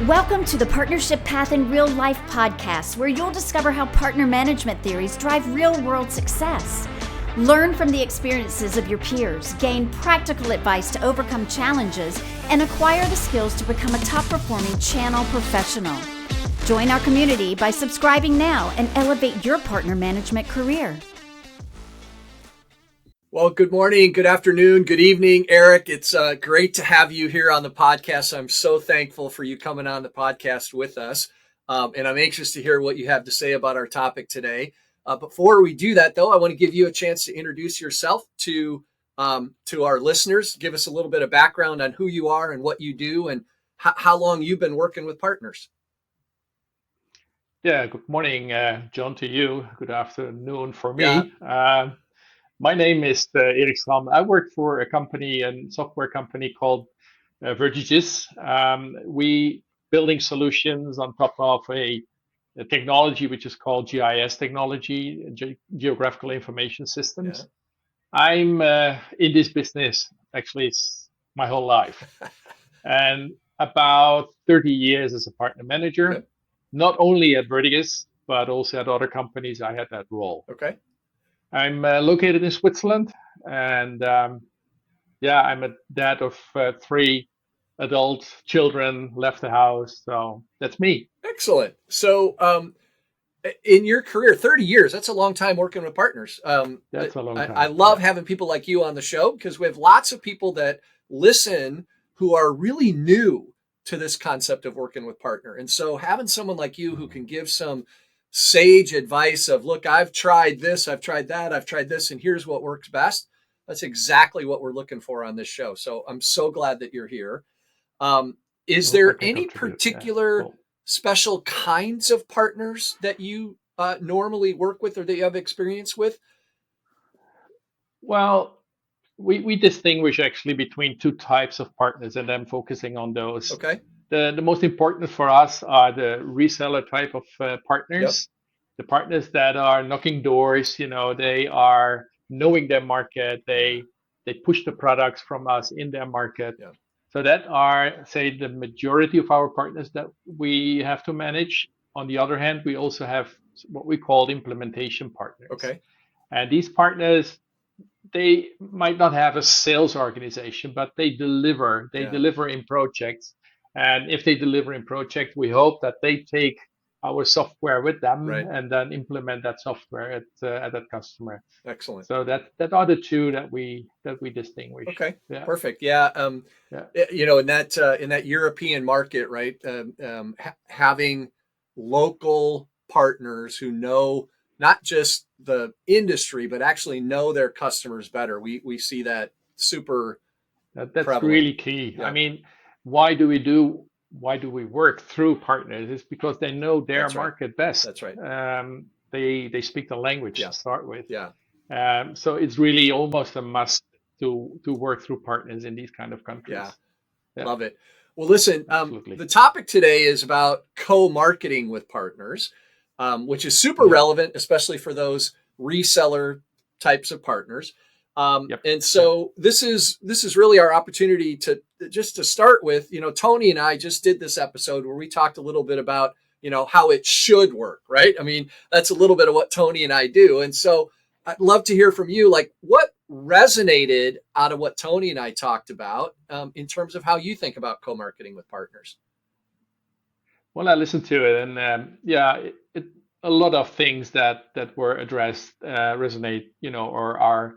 Welcome to the Partnership Path in Real Life podcast, where you'll discover how partner management theories drive real-world success. Learn from the experiences of your peers, gain practical advice to overcome challenges, and acquire the skills to become a top-performing channel professional. Join our community by subscribing now and elevate your partner management career. Well, good morning, good afternoon, good evening, Eric. It's great to have you here on the podcast. I'm so thankful for you coming on the podcast with us. And I'm anxious to hear what you have to say about our topic today. Before we do that, though, I want to give you a chance to introduce yourself to our listeners. Give us a little bit of background on who you are and what you do and how long you've been working with partners. Yeah, good morning, John, to you. Good afternoon for me. Yeah. My name is Eric Straalman. I work for a software company called Vertiges. We building solutions on top of a technology which is called GIS technology, Geographical Information Systems. Yeah. I'm in this business actually my whole life, and about 30 years as a partner manager, Okay. not only at Vertiges, but also at other companies. I had that role. Okay. I'm located in Switzerland, and I'm a dad of 3 adult children, left the house, so that's me. Excellent. So in your career, 30 years, that's a long time working with partners. That's a long time. I love having people like you on the show because we have lots of people that listen who are really new to this concept of working with partner. And so having someone like you who can give some sage advice of, look, I've tried this, I've tried that, I've tried this, and here's what works best. That's exactly what we're looking for on this show. So I'm so glad that you're here. Is there any particular special kinds of partners that you normally work with or that you have experience with? Well, we distinguish actually between 2 types of partners, and I'm focusing on those. Okay. The most important for us are the reseller type of partners. Yep. The partners that are knocking doors, they are knowing their market. They push the products from us in their market. Yep. So that are, say, the majority of our partners that we have to manage. On the other hand, we also have what we call implementation partners. Okay. And these partners, they might not have a sales organization, but they deliver. They deliver in projects. And if they deliver in project, we hope that they take our software with them and then implement that software at that customer. Excellent. So that are the 2 that we distinguish. Okay. Yeah. Perfect. Yeah. In that European market, right? Having local partners who know not just the industry, but actually know their customers better. We see that super. That's prevalent. Really key. Yeah. I mean, why do we work through partners? It's because they know their market best. That's right. They speak the language to start with. Yeah. So it's really almost a must to work through partners in these kind of countries. Yeah. Love it. Well, listen, the topic today is about co-marketing with partners, which is super relevant, especially for those reseller types of partners. And so this is really our opportunity to start with, Tony and I just did this episode where we talked a little bit about, how it should work, right? I mean, that's a little bit of what Tony and I do. And so I'd love to hear from you, like what resonated out of what Tony and I talked about in terms of how you think about co-marketing with partners. Well, I listened to it, and a lot of things that were addressed resonate, or are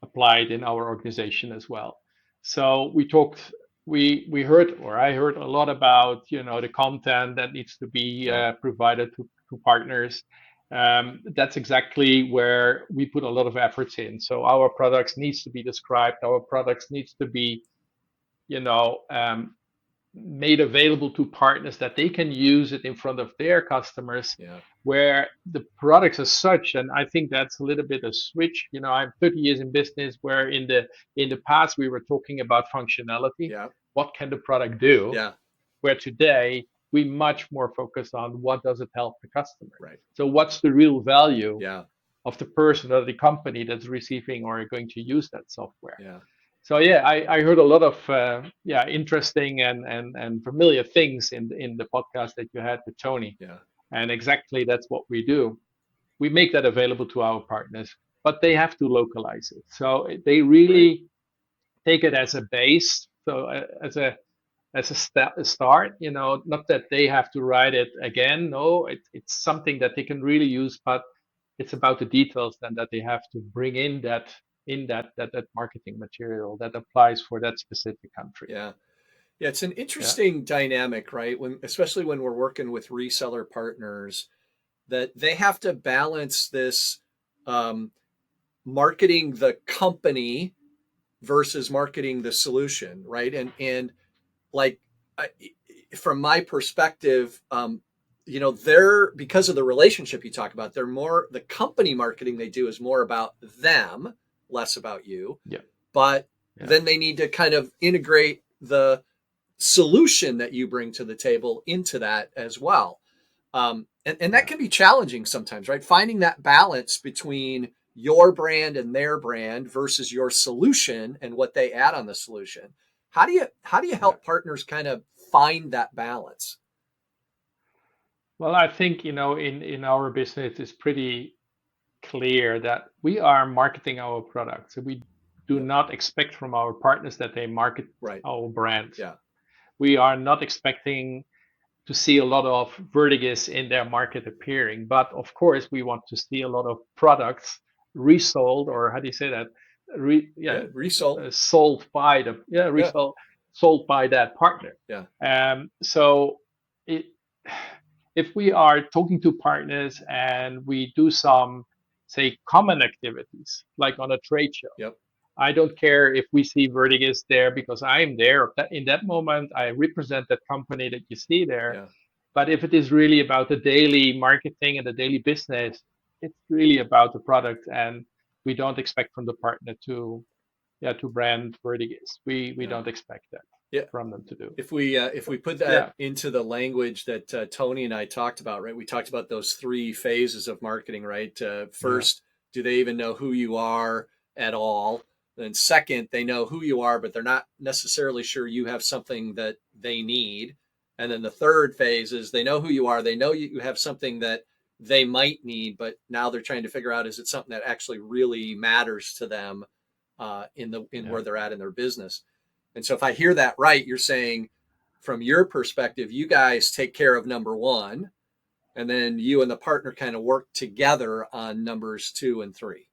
applied in our organization as well. So we heard, or I heard a lot about, the content that needs to be provided to partners. That's exactly where we put a lot of efforts in. So our products needs to be described. Our products needs to be, made available to partners that they can use it in front of their customers, where the products as such. And I think that's a little bit a switch. I'm 30 years in business, where in the past we were talking about functionality. What can the product do? Where today we much more focus on what does it help the customer. Right. So what's the real value Yeah. of the person or the company that's receiving or going to use that software? Yeah. So yeah, I heard a lot of interesting and familiar things in the podcast that you had with Tony, Yeah. and exactly that's what we do. We make that available to our partners, but they have to localize it. So they Right. really take it as a base, so a start. Not that they have to write it again. No, it's something that they can really use, but it's about the details then that they have to bring in that marketing material that applies for that specific country. Yeah. Yeah, it's an Yeah, interesting dynamic, right? Especially when we're working with reseller partners, that they have to balance this um, marketing the company versus marketing the solution, right? And like I, from my perspective, they're, because of the relationship you talk about, they're more, the company marketing they do is more about them, less about you. yeah, But yeah, then they need to kind of integrate the solution that you bring to the table into that as well. And that yeah, can be challenging sometimes, right? Finding that balance between your brand and their brand versus your solution and what they add on the solution. How do you yeah. help partners kind of find that balance? Well, I think in our business it's pretty clear that we are marketing our products. So we do Yep. not expect from our partners that they market Right. our brand. Yeah. We are not expecting to see a lot of vertiges in their market appearing, but of course we want to see a lot of products resold, or how do you say that? Yeah. Resold. Sold by the Yeah. resold, sold by that partner. Yeah. So it, if we are talking to partners and we do some, say, common activities like on a trade show, Yep. I don't care if we see vertiges there because I'm there. In that moment, I represent that company that you see there. Yeah. But if it is really about the daily marketing and the daily business, it's really about the product, and we don't expect from the partner to brand vertiges. We Yeah. don't expect that Yeah. from them to do. If we put that Yeah, into the language that Tony and I talked about, right? We talked about those three phases of marketing, right? yeah, First, do they even know who you are at all? Then second, they know who you are, but they're not necessarily sure you have something that they need. And then the third phase is they know who you are, they know you have something that they might need, but now they're trying to figure out, is it something that actually really matters to them in yeah. where they're at in their business. And so if I hear that right, you're saying from your perspective, you guys take care of number one, and then you and the partner kind of work together on numbers 2 and 3.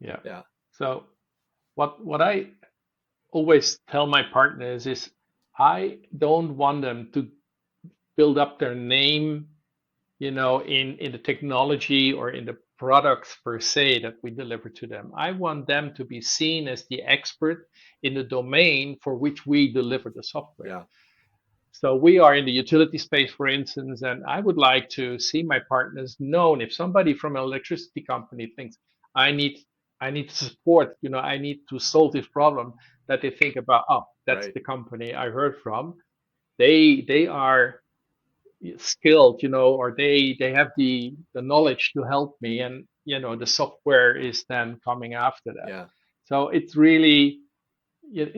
Yeah. Yeah. So what I always tell my partners is I don't want them to build up their name, in the technology or in the products per se that we deliver to them. I want them to be seen as the expert in the domain for which we deliver the software. Yeah. So we are in the utility space, for instance, and I would like to see my partners known. If somebody from an electricity company thinks I need I need support, I need to solve this problem, that they think about, oh, that's Right. the company I heard from. They are skilled, or they have the knowledge to help me, and the software is then coming after that. Yeah. So it's really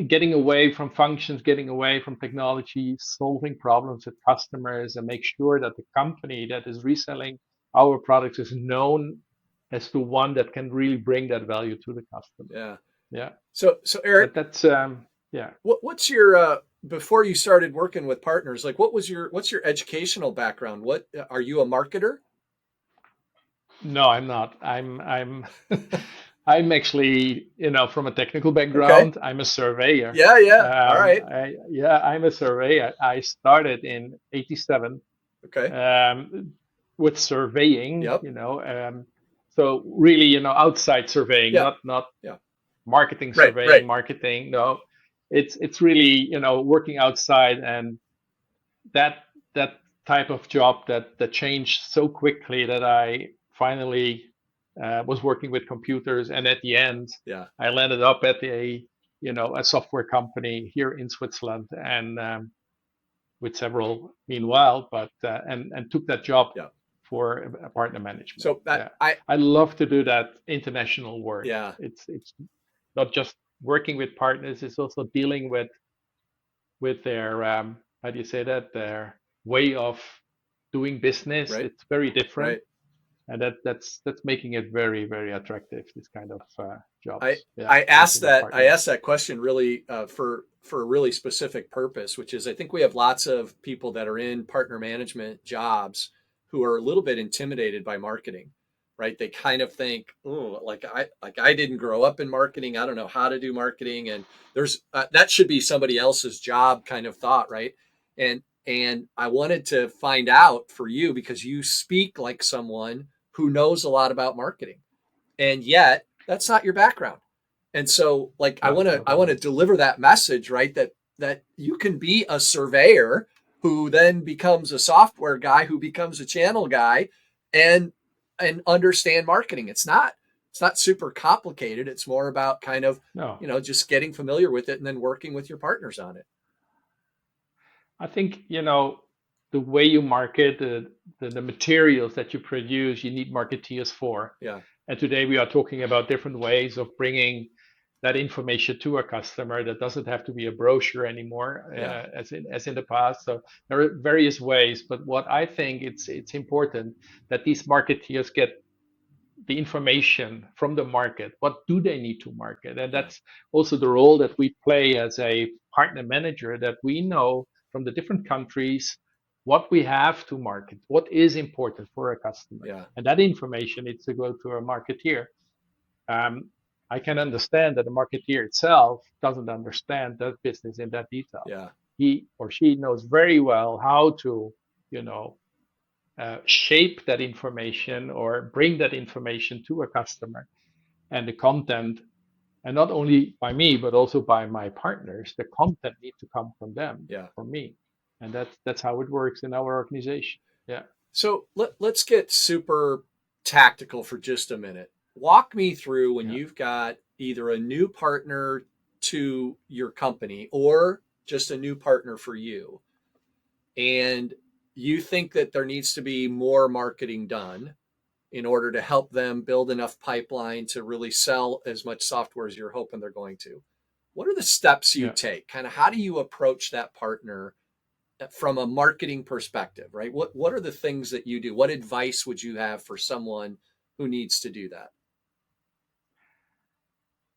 getting away from functions, getting away from technology, solving problems with customers, and make sure that the company that is reselling our products is known as the one that can really bring that value to the customer. Yeah. Yeah. So Eric, That's yeah. what's your before you started working with partners, like what's your educational background? What are you, a marketer? No, I'm not. I'm I'm actually, from a technical Okay. background. I'm a surveyor. Yeah. Yeah. All right. I'm a surveyor. I started in '87 Okay. with surveying. Yep. So really, outside surveying, Yeah. not Yeah. marketing Right. surveying. Right. Marketing, no, it's really, working outside, and that that type of job that changed so quickly that I finally was working with computers, and at the end, Yeah. I landed up at a software company here in Switzerland, and with several meanwhile, but and took that job Yeah. for a partner management. So Yeah, I I love to do that international work. yeah. It's not just working with partners is also dealing with their how do you say that, their way of doing business. Right. It's very different, Right. and that's making it very, very attractive, this kind of I jobs. Yeah, I asked working with that I partners. asked that question really for a really specific purpose, which is I think we have lots of people that are in partner management jobs who are a little bit intimidated by marketing, right? They kind of think, oh, like I didn't grow up in marketing. I don't know how to do marketing, and there's that should be somebody else's job kind of thought, right? And I wanted to find out for you because you speak like someone who knows a lot about marketing, and yet that's not your background. And so like I No, want to not I at want to all. deliver that message, right? That you can be a surveyor who then becomes a software guy who becomes a channel guy and understand marketing. It's not super complicated. It's more about kind of, No, just getting familiar with it and then working with your partners on it. I think, the way you market, the materials that you produce, you need marketeers for. Yeah. And today we are talking about different ways of bringing that information to a customer. That doesn't have to be a brochure anymore, Yeah. as in the past. So there are various ways. But what I think it's important that these marketeers get the information from the market. What do they need to market? And Yeah. that's also the role that we play as a partner manager, that we know from the different countries what we have to market, what is important for a customer. Yeah. And that information needs to go to a marketeer. Um, I can understand that the marketeer itself doesn't understand that business in that detail. Yeah. He or she knows very well how to, you know, shape that information or bring that information to a customer, and the content, and not only by me but also by my partners, the content needs to come from them, Yeah. from me. And that's how it works in our organization. Yeah. So let's get super tactical for just a minute. Walk me through when Yeah. you've got either a new partner to your company or just a new partner for you, and you think that there needs to be more marketing done in order to help them build enough pipeline to really sell as much software as you're hoping they're going to. What are the steps you Yeah. take? Kind of how do you approach that partner from a marketing perspective, right? What are the things that you do? What advice would you have for someone who needs to do that?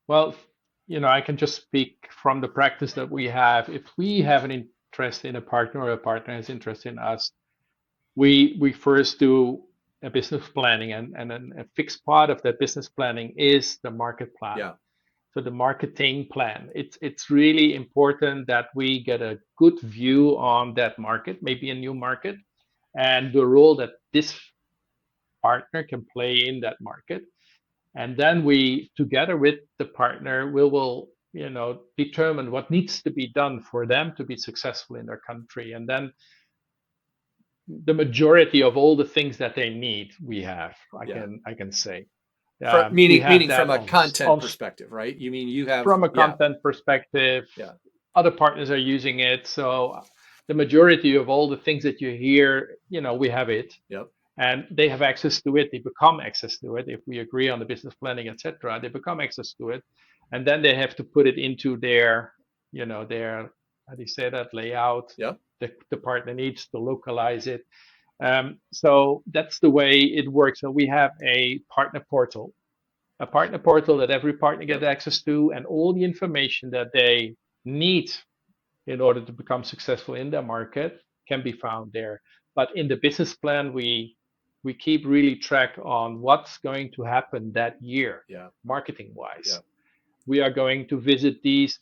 Well, I can just speak from the practice that we have. If we have an interest in a partner, or a partner has interest in us, we first do a business planning, and then a fixed part of that business planning is the market plan. Yeah. So the marketing plan. It's really important that we get a good view on that market, maybe a new market, and the role that this partner can play in that market. And then we, together with the partner, we will, determine what needs to be done for them to be successful in their country. And then the majority of all the things that they need, we have. Yeah. I can say. From, We meaning have meaning that from a on content on perspective, right? You mean you have, from a yeah, content perspective. yeah, Other partners are using it, so the majority of all the things that you hear, we have it, yep, and they have access to it. They become access to it if we agree on the business planning, etc. They become access to it, and then they have to put it into their how do you say that, layout. yep, The partner needs to localize it. So that's the way it works. So we have a partner portal that every partner gets yep, access to, and all the information that they need in order to become successful in their market can be found there. But in the business plan, we keep really track on what's going to happen that year, yeah, marketing wise. yeah, We are going to visit these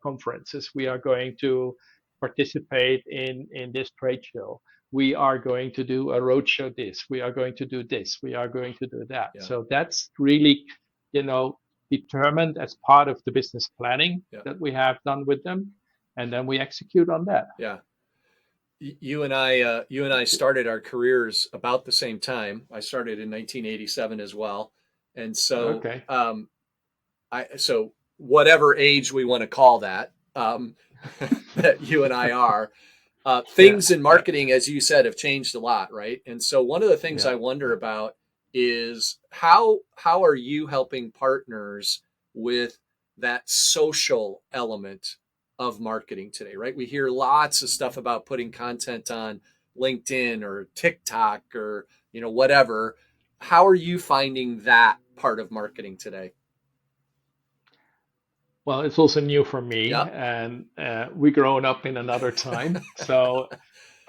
conferences. We are going to participate in this trade show. We are going to do a roadshow. This. We are going to do this. We are going to do that. yeah, So that's really, determined as part of the business planning yeah, that we have done with them, and then we execute on that. yeah. You and I started our careers about the same time. I started in 1987 as well, and so Okay. so whatever age we want to call that, that you and I are, Yeah. things in Yeah. marketing, as you said, have changed a lot, right? And so one of the things Yeah. I wonder Yeah. about is how are you helping partners with that social element of marketing today, right? We hear lots of stuff about putting content on LinkedIn or TikTok or, whatever. How are you finding that part of marketing today? Well, it's also new for me, Yeah. and we grown up in another time. So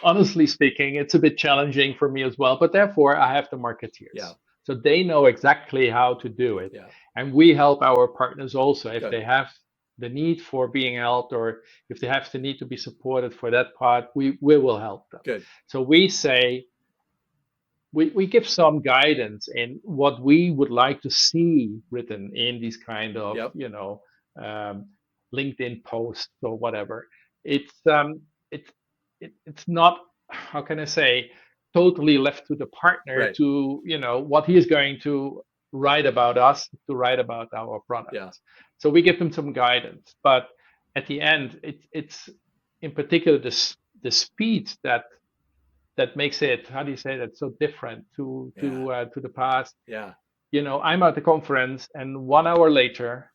honestly speaking, it's a bit challenging for me as well, but therefore I have the marketeers. Yeah. So they know exactly how to do it. Yeah. And we help our partners also if Good. they have the need for being helped, or if they have the need to be supported for that part, we will help them. Good. So we say, we give some guidance in what we would like to see written in these kind of, Yep. LinkedIn posts or whatever. It's not, how can I say, totally left to the partner Right. to, what he is going to write about us, to write about our product. Yeah. So we give them some guidance, but at the end, it's in particular the speed that makes it, how do you say that, so different to the past. Yeah. I'm at the conference, and 1 hour later,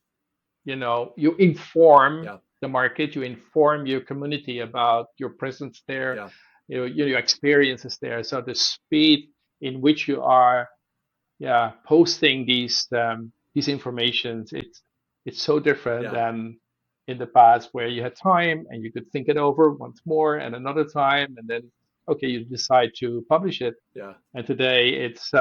you inform the market, you inform your community about your presence there, your experiences there. So the speed in which you are, posting these informations, it's so different than in the past, where you had time and you could think it over once more and another time, and then okay, you decide to publish it. Yeah. And today it's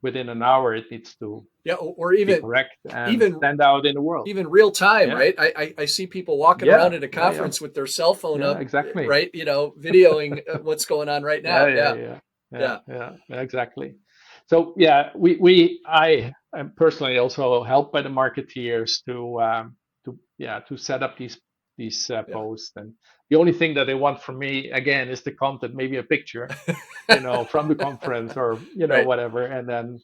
within an hour it needs to or even be correct and stand out in the world. Even real time, right? I see people walking around at a conference with their cell phone up, exactly. Right? Videoing what's going on right now. Yeah, exactly. So I am personally also helped by the marketeers to set up these posts, and the only thing that they want from me again is the content, maybe a picture, from the conference or whatever, and then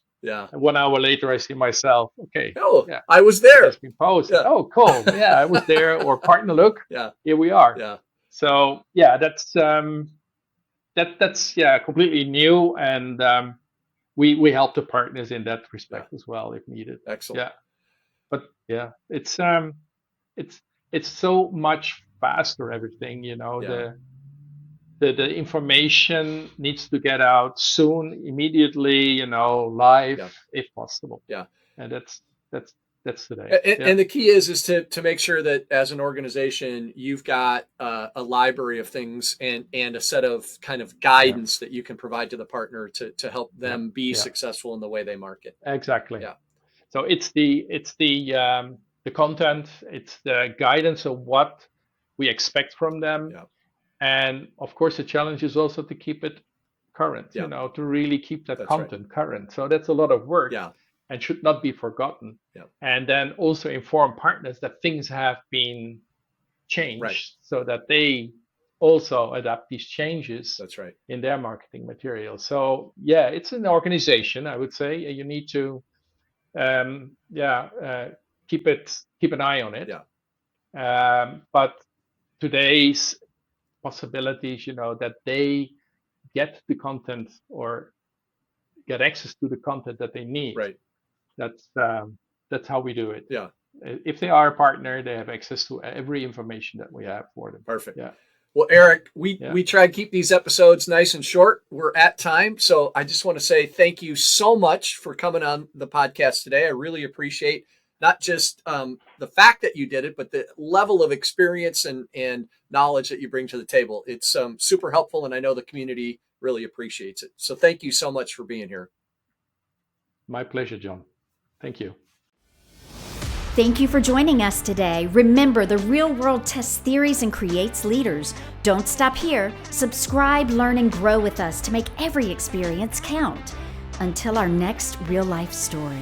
1 hour later I see myself. Okay. Oh, yeah. I was there. It's been posted. Yeah. Oh, cool. Yeah, I was there. Or partner, look. Yeah. Here we are. Yeah. So that's completely new, and we help the partners in that respect as well if needed. Excellent. Yeah. But it's so much faster, everything, the information needs to get out soon, immediately, live, if possible. Yeah. And that's today. And the key is to make sure that as an organization, you've got a library of things and a set of kind of guidance that you can provide to the partner to help them be successful in the way they market. Exactly. Yeah. So it's the content, it's the guidance of what we expect from them. Yeah. And of course, the challenge is also to keep it current, to really keep that content current. So that's a lot of work and should not be forgotten. Yeah. And then also inform partners that things have been changed so that they also adapt these changes in their marketing material. So it's an organization, I would say. You need to keep an eye on it. Yeah. But today's possibilities, that they get the content or get access to the content that they need. Right. That's how we do it. Yeah. If they are a partner, they have access to every information that we have for them. Perfect. Yeah. Well, Eric, we try to keep these episodes nice and short. We're at time. So I just want to say thank you so much for coming on the podcast today. I really appreciate not just the fact that you did it, but the level of experience and knowledge that you bring to the table. It's super helpful, and I know the community really appreciates it. So thank you so much for being here. My pleasure, John. Thank you. Thank you for joining us today. Remember, the real world tests theories and creates leaders. Don't stop here. Subscribe, learn, and grow with us to make every experience count. Until our next real life story.